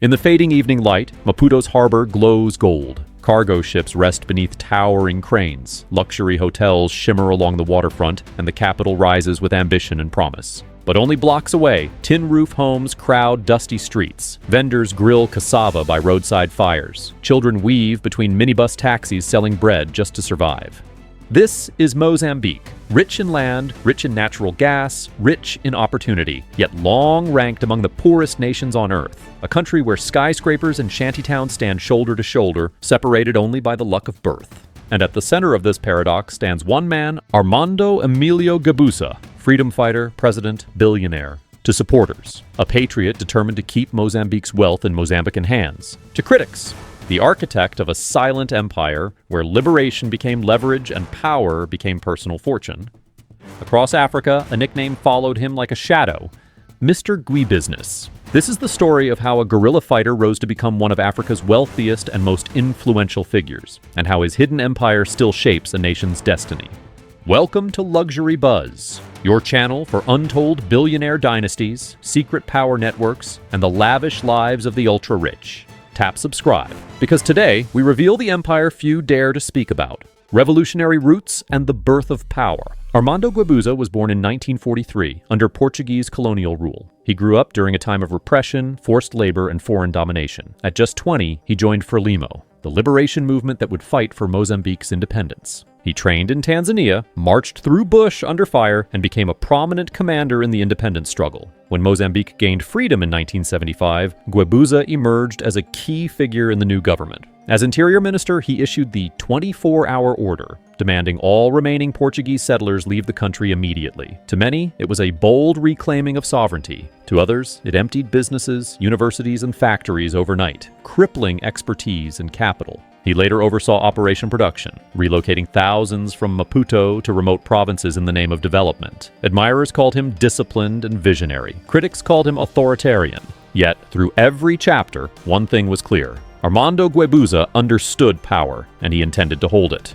In the fading evening light, Maputo's harbor glows gold. Cargo ships rest beneath towering cranes, luxury hotels shimmer along the waterfront, and the capital rises with ambition and promise. But only blocks away, tin roof homes crowd dusty streets. Vendors grill cassava by roadside fires. Children weave between minibus taxis selling bread just to survive. This is Mozambique, rich in land, rich in natural gas, rich in opportunity, yet long ranked among the poorest nations on earth. A country where skyscrapers and shantytowns stand shoulder to shoulder, separated only by the luck of birth. And at the center of this paradox stands one man, Armando Emilio Guebuza, freedom fighter, president, billionaire. To supporters, a patriot determined to keep Mozambique's wealth in Mozambican hands. To critics, the architect of a silent empire where liberation became leverage and power became personal fortune. Across Africa, a nickname followed him like a shadow, Mr. Guebusiness. This is the story of how a guerrilla fighter rose to become one of Africa's wealthiest and most influential figures, and how his hidden empire still shapes a nation's destiny. Welcome to Luxury Buzz, your channel for untold billionaire dynasties, secret power networks, and the lavish lives of the ultra-rich. Tap subscribe, because today we reveal the empire few dare to speak about, revolutionary roots and the birth of power. Armando Guebuza was born in 1943 under Portuguese colonial rule. He grew up during a time of repression, forced labor, and foreign domination. At just 20, he joined Frelimo, the liberation movement that would fight for Mozambique's independence. He trained in Tanzania, marched through bush under fire, and became a prominent commander in the independence struggle. When Mozambique gained freedom in 1975, Guebuza emerged as a key figure in the new government. As interior minister, he issued the 24-hour order, demanding all remaining Portuguese settlers leave the country immediately. To many, it was a bold reclaiming of sovereignty. To others, it emptied businesses, universities, and factories overnight, crippling expertise and capital. He later oversaw Operation Production, relocating thousands from Maputo to remote provinces in the name of development. Admirers called him disciplined and visionary. Critics called him authoritarian. Yet, through every chapter, one thing was clear. Armando Guebuza understood power, and he intended to hold it.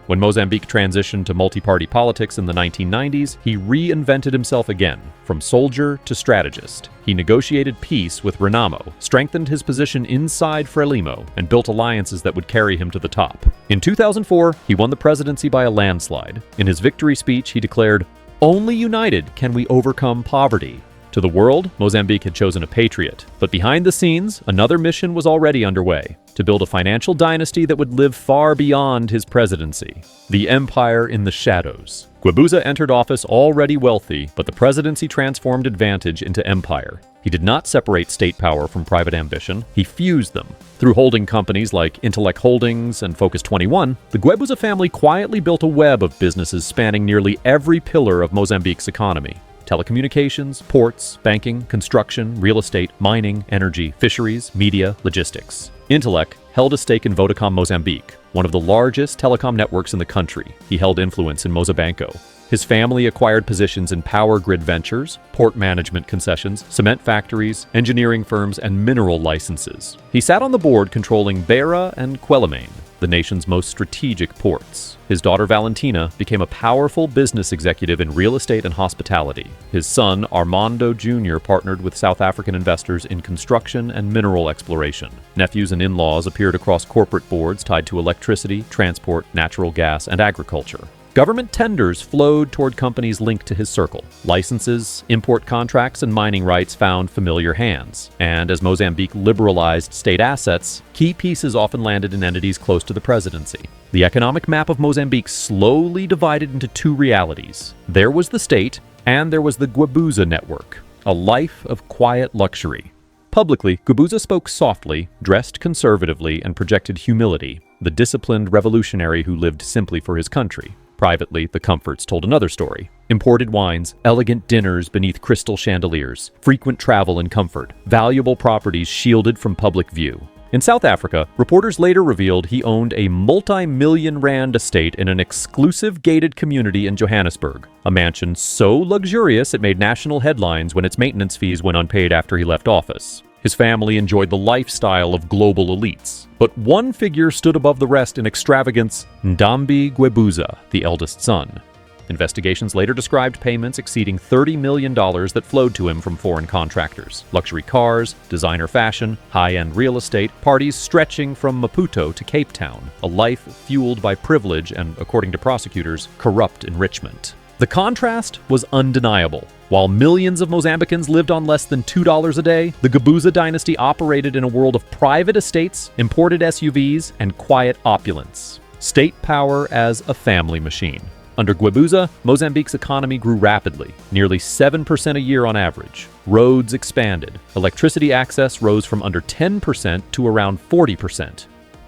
When Mozambique transitioned to multi-party politics in the 1990s, he reinvented himself again, from soldier to strategist. He negotiated peace with Renamo, strengthened his position inside Frelimo, and built alliances that would carry him to the top. In 2004, he won the presidency by a landslide. In his victory speech, he declared, "Only united can we overcome poverty." To the world, Mozambique had chosen a patriot. But behind the scenes, another mission was already underway: to build a financial dynasty that would live far beyond his presidency. The empire in the shadows. Guebuza entered office already wealthy, but the presidency transformed advantage into empire. He did not separate state power from private ambition. He fused them. Through holding companies like Intellect Holdings and Focus 21, the Guebuza family quietly built a web of businesses spanning nearly every pillar of Mozambique's economy. Telecommunications, ports, banking, construction, real estate, mining, energy, fisheries, media, logistics. Intellect held a stake in Vodacom Mozambique, one of the largest telecom networks in the country. He held influence in Mozambique. His family acquired positions in power grid ventures, port management concessions, cement factories, engineering firms, and mineral licenses. He sat on the board controlling Beira and Quelimane, the nation's most strategic ports. His daughter Valentina became a powerful business executive in real estate and hospitality. His son Armando Jr. partnered with South African investors in construction and mineral exploration. Nephews and in-laws appeared across corporate boards tied to electricity, transport, natural gas, and agriculture. Government tenders flowed toward companies linked to his circle. Licenses, import contracts, and mining rights found familiar hands. And as Mozambique liberalized state assets, key pieces often landed in entities close to the presidency. The economic map of Mozambique slowly divided into two realities. There was the state, and there was the Guebuza network, a life of quiet luxury. Publicly, Guebuza spoke softly, dressed conservatively, and projected humility, the disciplined revolutionary who lived simply for his country. Privately, the comforts told another story. Imported wines, elegant dinners beneath crystal chandeliers, frequent travel and comfort, valuable properties shielded from public view. In South Africa, reporters later revealed he owned a multi-million rand estate in an exclusive gated community in Johannesburg, a mansion so luxurious it made national headlines when its maintenance fees went unpaid after he left office. His family enjoyed the lifestyle of global elites. But one figure stood above the rest in extravagance: Ndambi Guebuza, the eldest son. Investigations later described payments exceeding $30 million that flowed to him from foreign contractors. Luxury cars, designer fashion, high-end real estate, parties stretching from Maputo to Cape Town, a life fueled by privilege and, according to prosecutors, corrupt enrichment. The contrast was undeniable. While millions of Mozambicans lived on less than $2 a day, the Guebuza dynasty operated in a world of private estates, imported SUVs, and quiet opulence. State power as a family machine. Under Guebuza, Mozambique's economy grew rapidly, nearly 7% a year on average. Roads expanded. Electricity access rose from under 10% to around 40%.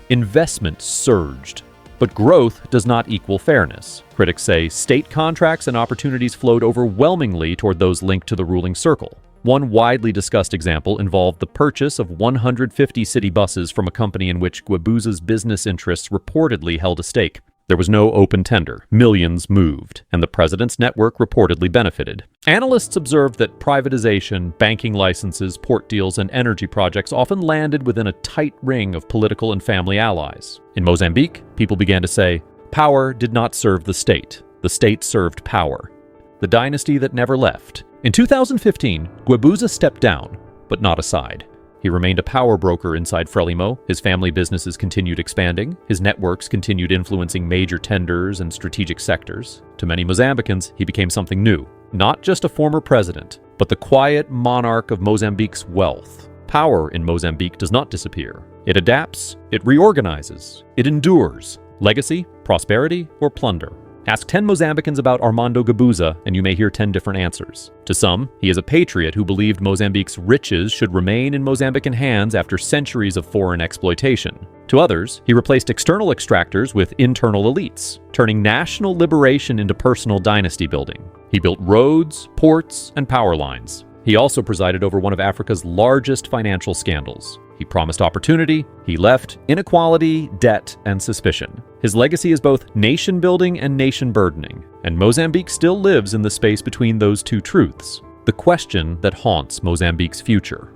Investment surged. But growth does not equal fairness. Critics say state contracts and opportunities flowed overwhelmingly toward those linked to the ruling circle. One widely discussed example involved the purchase of 150 city buses from a company in which Guebuza's business interests reportedly held a stake. There was no open tender, millions moved, and the president's network reportedly benefited. Analysts observed that privatization, banking licenses, port deals, and energy projects often landed within a tight ring of political and family allies. In Mozambique, people began to say, power did not serve the state served power. The dynasty that never left. In 2015, Guebuza stepped down, but not aside. He remained a power broker inside Frelimo. His family businesses continued expanding. His networks continued influencing major tenders and strategic sectors. To many Mozambicans, he became something new. Not just a former president, but the quiet monarch of Mozambique's wealth. Power in Mozambique does not disappear. It adapts, it reorganizes, it endures. Legacy, prosperity, or plunder. Ask 10 Mozambicans about Armando Guebuza, and you may hear 10 different answers. To some, he is a patriot who believed Mozambique's riches should remain in Mozambican hands after centuries of foreign exploitation. To others, he replaced external extractors with internal elites, turning national liberation into personal dynasty building. He built roads, ports, and power lines. He also presided over one of Africa's largest financial scandals. He promised opportunity, he left inequality, debt, and suspicion. His legacy is both nation-building and nation-burdening, and Mozambique still lives in the space between those two truths. The question that haunts Mozambique's future.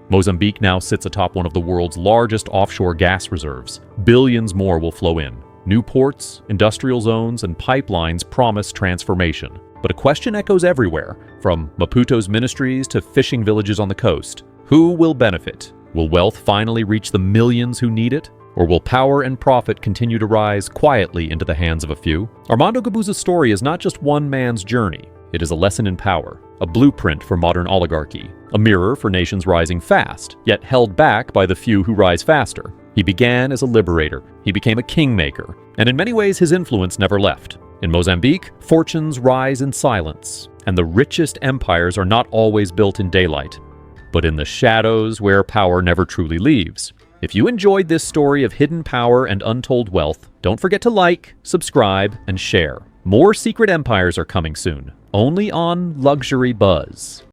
Mozambique now sits atop one of the world's largest offshore gas reserves. Billions more will flow in. New ports, industrial zones, and pipelines promise transformation. But a question echoes everywhere, from Maputo's ministries to fishing villages on the coast. Who will benefit? Will wealth finally reach the millions who need it? Or will power and profit continue to rise quietly into the hands of a few? Armando Guebuza's story is not just one man's journey. It is a lesson in power, a blueprint for modern oligarchy, a mirror for nations rising fast, yet held back by the few who rise faster. He began as a liberator. He became a kingmaker. And in many ways, his influence never left. In Mozambique, fortunes rise in silence, and the richest empires are not always built in daylight, but in the shadows where power never truly leaves. If you enjoyed this story of hidden power and untold wealth, don't forget to like, subscribe, and share. More secret empires are coming soon, only on Luxury Buzz.